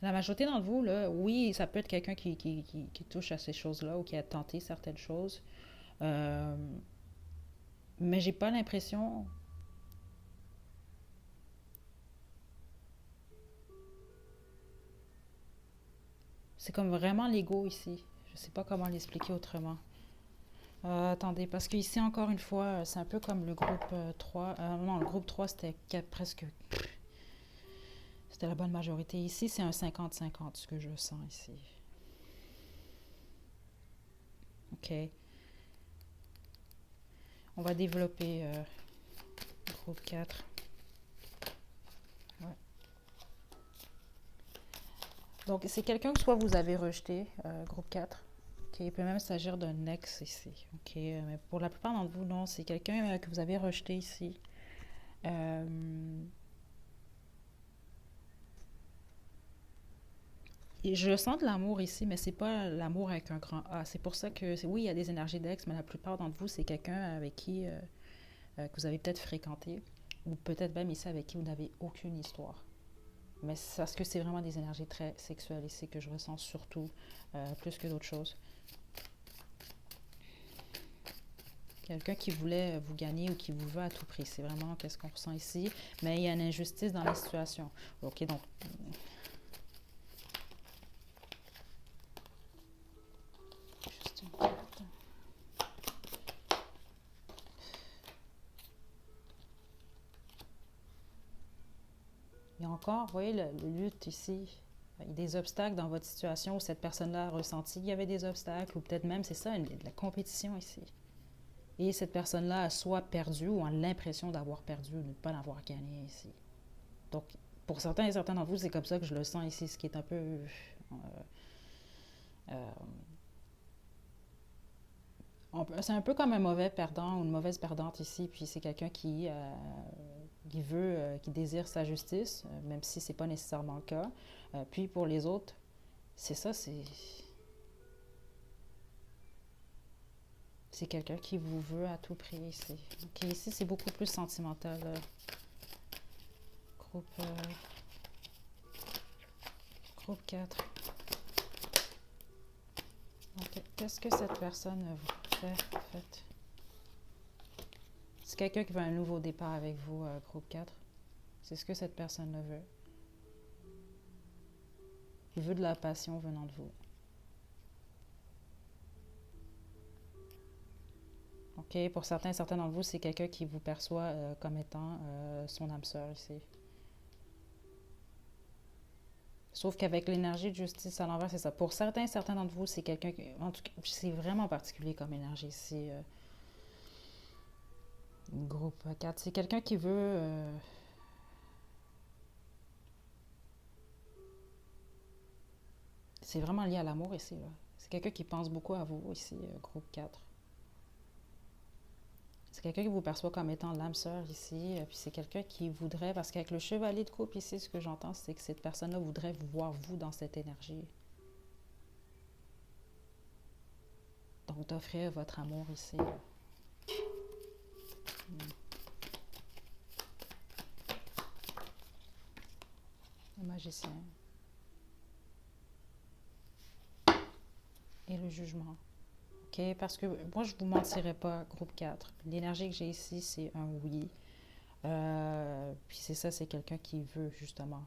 La majorité d'entre vous, là, oui, ça peut être quelqu'un qui touche à ces choses-là ou qui a tenté certaines choses. Euh, mais j'ai pas l'impression. C'est comme vraiment l'ego ici. Je sais pas comment l'expliquer autrement. Attendez, parce que ici, encore une fois, c'est un peu comme le groupe 3. Non, le groupe 3, c'était presque. C'était la bonne majorité. Ici, c'est un 50-50, ce que je sens ici. OK. On va développer groupe 4. Ouais. Donc, c'est quelqu'un que soit vous avez rejeté, groupe 4. Okay. Il peut même s'agir d'un ex ici. OK. Mais pour la plupart d'entre vous, non. C'est quelqu'un que vous avez rejeté ici. Et je sens de l'amour ici, mais c'est pas l'amour avec un grand A. C'est pour ça que, oui, il y a des énergies d'ex, mais la plupart d'entre vous, c'est quelqu'un avec qui que vous avez peut-être fréquenté, ou peut-être même ici avec qui vous n'avez aucune histoire. Mais c'est parce que c'est vraiment des énergies très sexuelles ici que je ressens surtout, plus que d'autres choses. Quelqu'un qui voulait vous gagner ou qui vous veut à tout prix. C'est vraiment qu'est-ce qu'on ressent ici. Mais il y a une injustice dans la situation. OK, donc... Juste une carte. encore, vous voyez le lutte ici. Il y a des obstacles dans votre situation où cette personne-là a ressenti qu'il y avait des obstacles, ou peut-être même, c'est ça, de la compétition ici. Et cette personne-là a soit perdu ou a l'impression d'avoir perdu ou de ne pas l'avoir gagné ici. Donc, pour certains et certains d'entre vous, c'est comme ça que je le sens ici, ce qui est un peu... c'est un peu comme un mauvais perdant ou une mauvaise perdante ici, puis c'est quelqu'un qui veut, qui désire sa justice, même si c'est pas nécessairement le cas. Puis pour les autres, c'est ça, c'est quelqu'un qui vous veut à tout prix ici. Ok, ici c'est beaucoup plus sentimental. Groupe, groupe 4. Donc, qu'est-ce que cette personne vous fait, en fait? C'est quelqu'un qui veut un nouveau départ avec vous, groupe 4. C'est ce que cette personne-là veut. Il veut de la passion venant de vous. Ok, pour certains d'entre vous, c'est quelqu'un qui vous perçoit comme étant son âme sœur ici. Sauf qu'avec l'énergie de justice à l'envers, c'est ça. Pour certains d'entre vous, c'est quelqu'un qui... En tout cas, c'est vraiment particulier comme énergie ici. Groupe 4. C'est quelqu'un qui veut... c'est vraiment lié à l'amour ici. C'est quelqu'un qui pense beaucoup à vous ici, groupe 4. C'est quelqu'un qui vous perçoit comme étant l'âme sœur ici. Puis c'est quelqu'un qui voudrait... Parce qu'avec le chevalier de coupe ici, ce que j'entends, c'est que cette personne-là voudrait vous voir, vous, dans cette énergie. Donc, d'offrir votre amour ici. Le magicien. Et le jugement. OK? Parce que moi, je ne vous mentirai pas, groupe 4. L'énergie que j'ai ici, c'est un oui. Puis c'est ça, c'est quelqu'un qui veut, justement.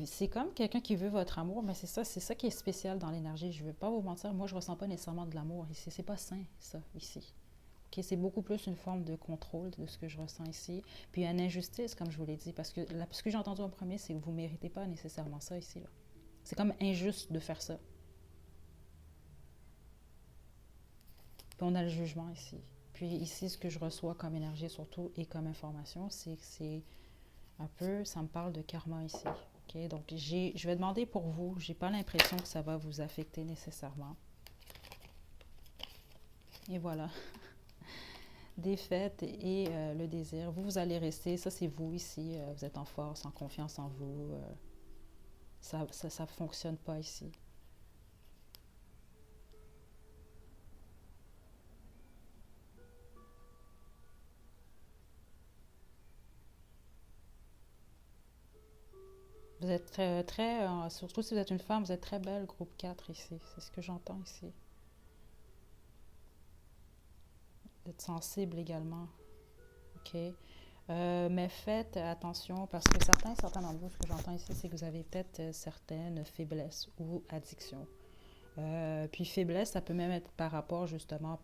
C'est comme quelqu'un qui veut votre amour, mais c'est ça qui est spécial dans l'énergie. Je ne vais pas vous mentir, moi, je ne ressens pas nécessairement de l'amour ici. C'est pas sain, ça, ici. Okay, c'est beaucoup plus une forme de contrôle de ce que je ressens ici. Puis une injustice, comme je vous l'ai dit, parce que ce que j'ai entendu en premier, c'est que vous ne méritez pas nécessairement ça ici. C'est comme injuste de faire ça. Puis on a le jugement ici. Puis ici, ce que je reçois comme énergie surtout et comme information, c'est que c'est un peu, ça me parle de karma ici. Okay? Donc, je vais demander pour vous, j'ai pas l'impression que ça va vous affecter nécessairement. Et voilà. Défaite et le désir. Vous allez rester, ça c'est vous ici, vous êtes en force, en confiance en vous. Ça fonctionne pas ici. Vous êtes surtout si vous êtes une femme, vous êtes très belle, groupe 4 ici. C'est ce que j'entends ici. Vous êtes sensible également. OK. Mais faites attention parce que certains d'entre vous, ce que j'entends ici, c'est que vous avez peut-être certaines faiblesses ou addictions. Puis faiblesse, ça peut même être par rapport justement...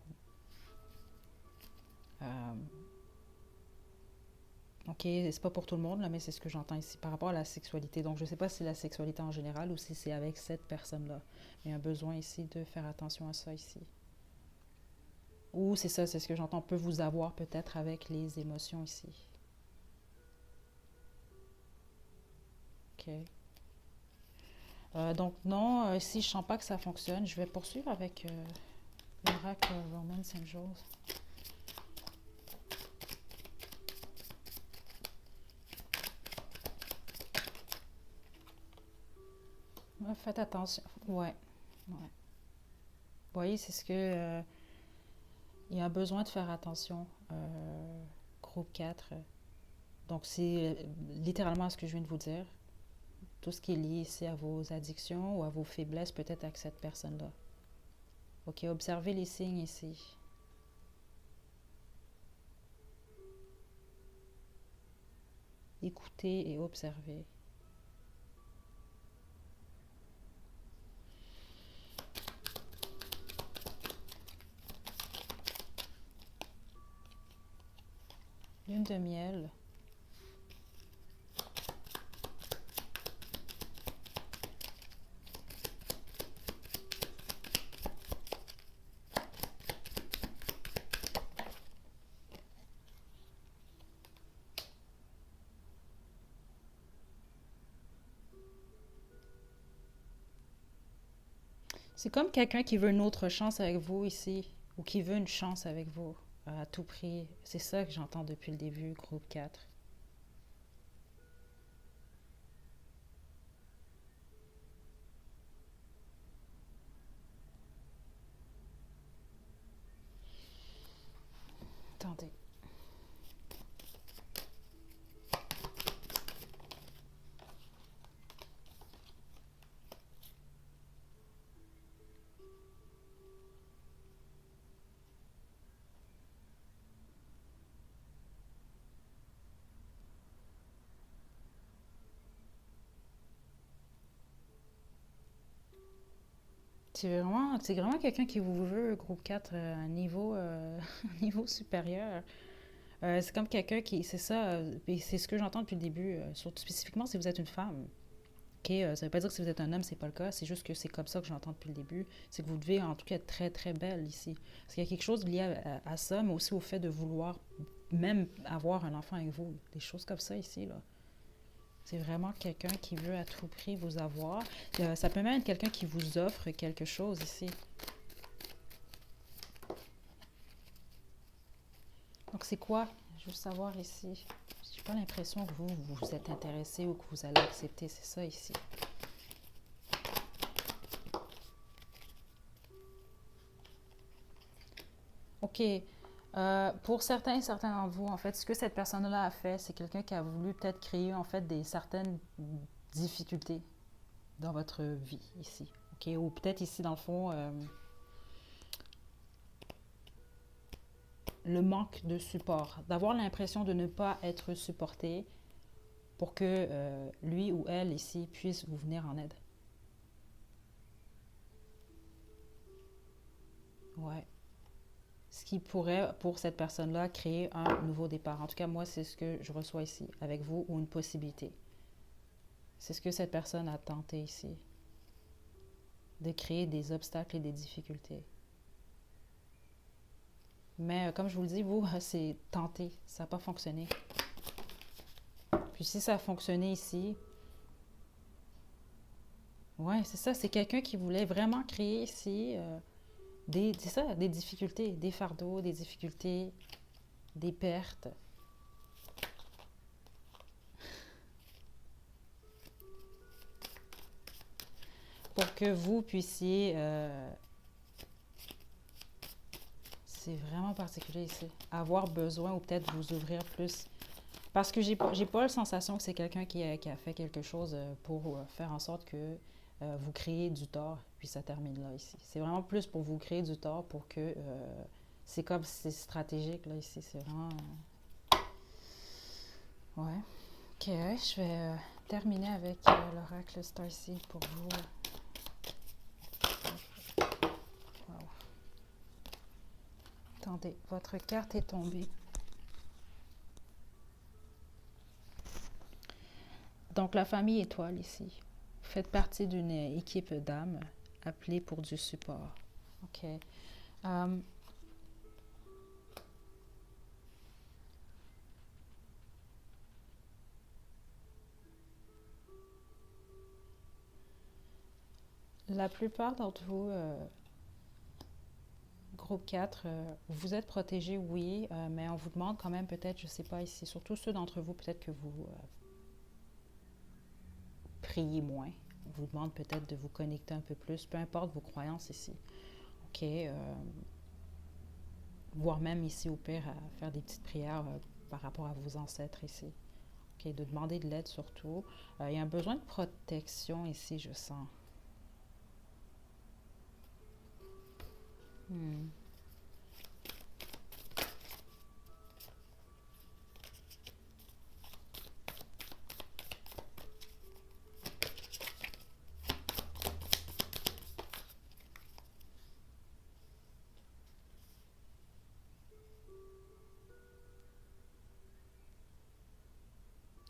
ok, c'est pas pour tout le monde, là, mais c'est ce que j'entends ici par rapport à la sexualité. Donc, je ne sais pas si c'est la sexualité en général ou si c'est avec cette personne-là. Mais il y a un besoin ici de faire attention à ça ici. Ou c'est ça, c'est ce que j'entends, peut vous avoir peut-être avec les émotions ici. Ok. Donc non, si je sens pas que ça fonctionne, je vais poursuivre avec l'oracle Romance Angels. Ouais, faites attention. Ouais. Ouais. Vous voyez, c'est ce que... il y a besoin de faire attention. Groupe 4. Donc c'est littéralement ce que je viens de vous dire. Tout ce qui est lié ici à vos addictions ou à vos faiblesses, peut-être avec cette personne-là. Ok, observez les signes ici. Écoutez et observez. Lune de miel. C'est comme quelqu'un qui veut une autre chance avec vous ici, ou qui veut une chance avec vous à tout prix. C'est ça que j'entends depuis le début, groupe 4. Attendez. C'est vraiment quelqu'un qui vous veut, groupe 4, à un niveau, un niveau supérieur. C'est comme quelqu'un qui, c'est ça, et c'est ce que j'entends depuis le début, surtout spécifiquement si vous êtes une femme. Ok, ça veut pas dire que si vous êtes un homme, c'est pas le cas, c'est juste que c'est comme ça que j'entends depuis le début. C'est que vous devez en tout cas être très très belle ici. Parce qu'il y a quelque chose lié à ça, mais aussi au fait de vouloir même avoir un enfant avec vous. Des choses comme ça ici, là. C'est vraiment quelqu'un qui veut à tout prix vous avoir. Ça peut même être quelqu'un qui vous offre quelque chose ici. Donc c'est quoi? Je veux savoir ici. J'ai pas l'impression que vous êtes intéressé ou que vous allez accepter. C'est ça ici. OK. Pour certains d'entre vous, en fait, ce que cette personne-là a fait, c'est quelqu'un qui a voulu peut-être créer, en fait, des certaines difficultés dans votre vie ici. OK? Ou peut-être ici, dans le fond, le manque de support. D'avoir l'impression de ne pas être supporté pour que lui ou elle ici puisse vous venir en aide. Ouais. Ce qui pourrait, pour cette personne-là, créer un nouveau départ. En tout cas, moi, c'est ce que je reçois ici, avec vous, ou une possibilité. C'est ce que cette personne a tenté ici, de créer des obstacles et des difficultés. Mais comme je vous le dis, vous, c'est tenté, ça n'a pas fonctionné. Puis si ça a fonctionné ici, ouais, c'est ça, c'est quelqu'un qui voulait vraiment créer ici des difficultés, des fardeaux, des difficultés, des pertes, pour que vous puissiez c'est vraiment particulier ici. Avoir besoin ou peut-être vous ouvrir plus. Parce que j'ai pas la sensation que c'est quelqu'un qui a fait quelque chose pour faire en sorte que vous créez du tort, puis ça termine là ici. C'est vraiment plus pour vous créer du tort pour que c'est comme c'est stratégique là ici. C'est vraiment. Ouais. Ok, je vais terminer avec l'oracle Starseed pour vous. Wow. Attendez, votre carte est tombée. Donc, la famille étoile ici. Vous faites partie d'une équipe d'âmes appelée pour du support. OK. La plupart d'entre vous, groupe 4, vous êtes protégés, oui, mais on vous demande quand même peut-être, je ne sais pas ici, surtout ceux d'entre vous, peut-être que vous priez moins. On vous demande peut-être de vous connecter un peu plus, peu importe vos croyances ici. OK. Voire même ici, au pire, à faire des petites prières par rapport à vos ancêtres ici. OK. De demander de l'aide surtout. Il y a un besoin de protection ici, je sens. Hmm.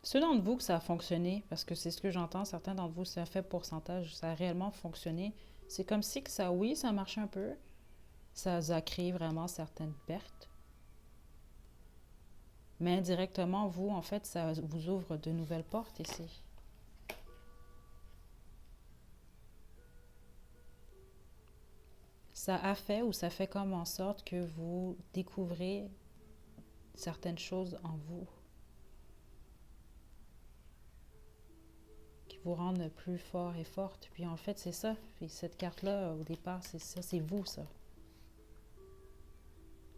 Ceux d'entre vous que ça a fonctionné, parce que c'est ce que j'entends, certains d'entre vous, c'est un faible pourcentage, ça a réellement fonctionné. C'est comme si que ça, oui, ça marche un peu. Ça a créé vraiment certaines pertes. Mais indirectement, vous, en fait, ça vous ouvre de nouvelles portes ici. ça a fait ou ça fait comme en sorte que vous découvrez certaines choses en vous qui vous rendent plus fort et forte. Puis en fait, c'est ça. Puis cette carte-là, au départ, c'est ça, c'est vous, ça.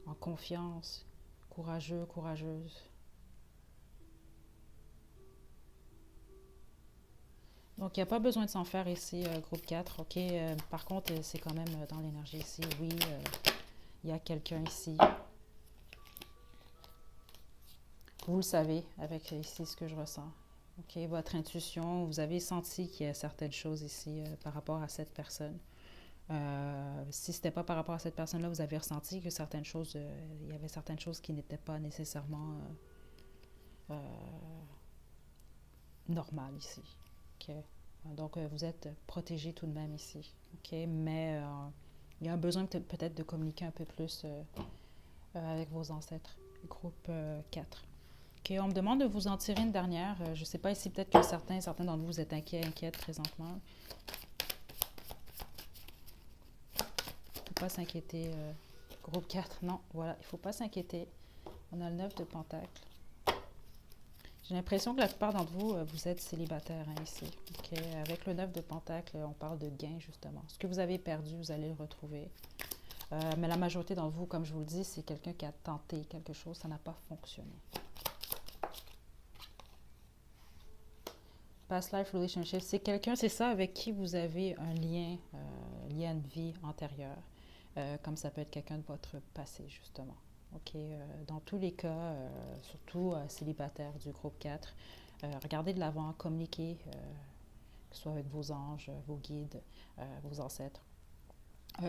En confiance, courageux, courageuse. Donc, il n'y a pas besoin de s'en faire ici, groupe 4, ok? Par contre, c'est quand même dans l'énergie ici. Oui, il y a quelqu'un ici. Vous le savez avec ici ce que je ressens. Ok, votre intuition, vous avez senti qu'il y a certaines choses ici par rapport à cette personne. Si ce n'était pas par rapport à cette personne-là, vous avez ressenti que certaines choses, il y avait certaines choses qui n'étaient pas nécessairement normales ici. Ok. Donc, vous êtes protégé tout de même ici. Ok, mais il y a un besoin peut-être de communiquer un peu plus avec vos ancêtres. Groupe 4. Ok, on me demande de vous en tirer une dernière. Je ne sais pas ici, peut-être que certains d'entre vous êtes inquiètes présentement. Il ne faut pas s'inquiéter. Groupe 4, non, voilà, il ne faut pas s'inquiéter. On a le 9 de Pentacle. J'ai l'impression que la plupart d'entre vous, vous êtes célibataire ici. Okay? Avec le 9 de Pentacle, on parle de gain, justement. Ce que vous avez perdu, vous allez le retrouver. Mais la majorité d'entre vous, comme je vous le dis, c'est quelqu'un qui a tenté quelque chose, ça n'a pas fonctionné. Past life relationship, c'est quelqu'un, c'est ça avec qui vous avez un lien, lié à une vie antérieure. Comme ça peut être quelqu'un de votre passé, justement. Ok, dans tous les cas, surtout célibataire du groupe 4, regardez de l'avant, communiquez, que ce soit avec vos anges, vos guides, vos ancêtres,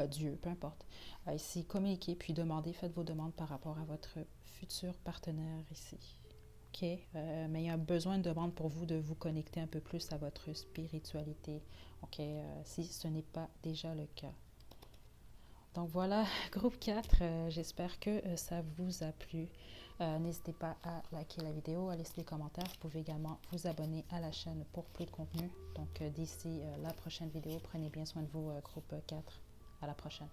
Dieu, peu importe. Ici, communiquez, puis demandez, faites vos demandes par rapport à votre futur partenaire ici. Ok, mais il y a un besoin de demande pour vous de vous connecter un peu plus à votre spiritualité. Ok, si ce n'est pas déjà le cas. Donc voilà, groupe 4, j'espère que ça vous a plu. N'hésitez pas à liker la vidéo, à laisser des commentaires. Vous pouvez également vous abonner à la chaîne pour plus de contenu. Donc d'ici la prochaine vidéo, prenez bien soin de vous, groupe 4. À la prochaine.